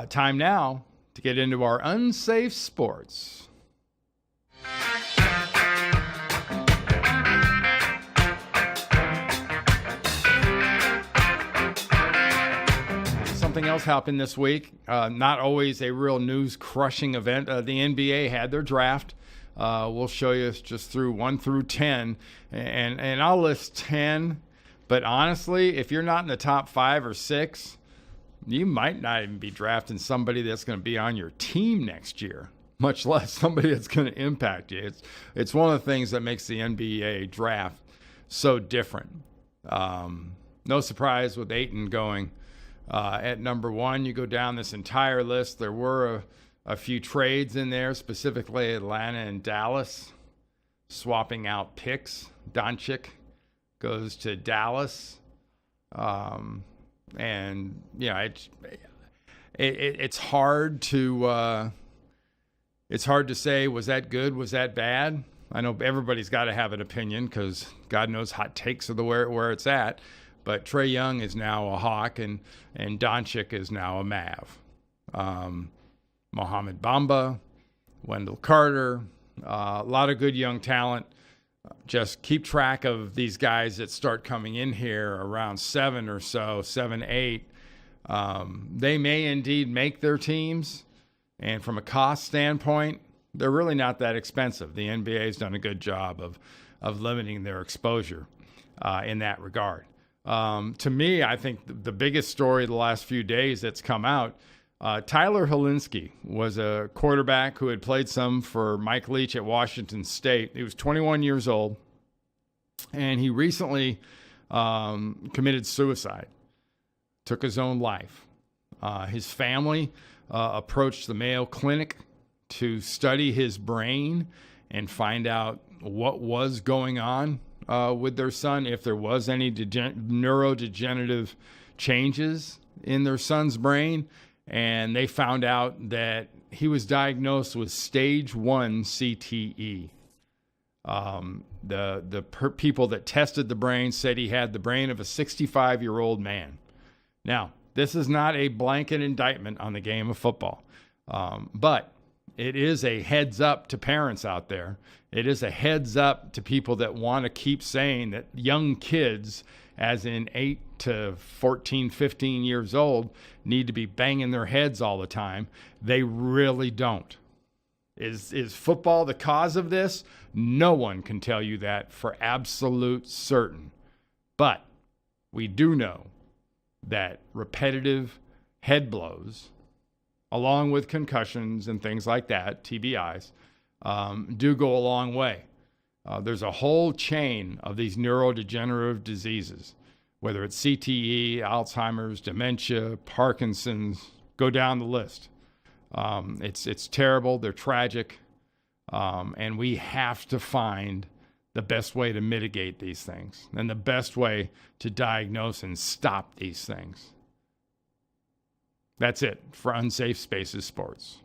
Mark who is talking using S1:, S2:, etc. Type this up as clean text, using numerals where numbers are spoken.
S1: Time now to get into our unsafe sports. Something else happened this week. Not always a real news-crushing event. The NBA had their draft. We'll show you just through 1 through 10, and I'll list 10. But honestly, if you're not in the top 5 or 6, you might not even be drafting somebody that's going to be on your team next year, much less somebody that's going to impact you. It's one of the things that makes the NBA draft so different. No surprise with Ayton going at number 1. You go down this entire list. There were a few trades in there, specifically Atlanta and Dallas, swapping out picks. Doncic goes to Dallas. And yeah, it's hard to say, was that good? Was that bad? I know everybody's got to have an opinion because God knows hot takes are where it's at. But Trae Young is now a Hawk, and Doncic is now a Mav. Mohamed Bamba, Wendell Carter, a lot of good young talent. Just keep track of these guys that start coming in here around 7 or so, 7, 8. They may indeed make their teams, and from a cost standpoint, they're really not that expensive. The NBA has done a good job of limiting their exposure in that regard. To me, I think the biggest story the last few days that's come out, Tyler Hilinski was a quarterback who had played some for Mike Leach at Washington State. He was 21 years old, and he recently committed suicide, took his own life. His family approached the Mayo Clinic to study his brain and find out what was going on with their son, if there was any neurodegenerative changes in their son's brain. And they found out that he was diagnosed with stage 1 CTE. The people that tested the brain said he had the brain of a 65-year-old man. Now, this is not a blanket indictment on the game of football, but it is a heads up to parents out there. It is a heads up to people that want to keep saying that young kids, as in 8 to 14, 15 years old, need to be banging their heads all the time. They really don't. Is football the cause of this? No one can tell you that for absolute certain. But we do know that repetitive head blows, along with concussions and things like that, TBIs, do go a long way. There's a whole chain of these neurodegenerative diseases, whether it's CTE, Alzheimer's, dementia, Parkinson's, go down the list. It's terrible. They're tragic. And we have to find the best way to mitigate these things and the best way to diagnose and stop these things. That's it for Unsafe Spaces Sports.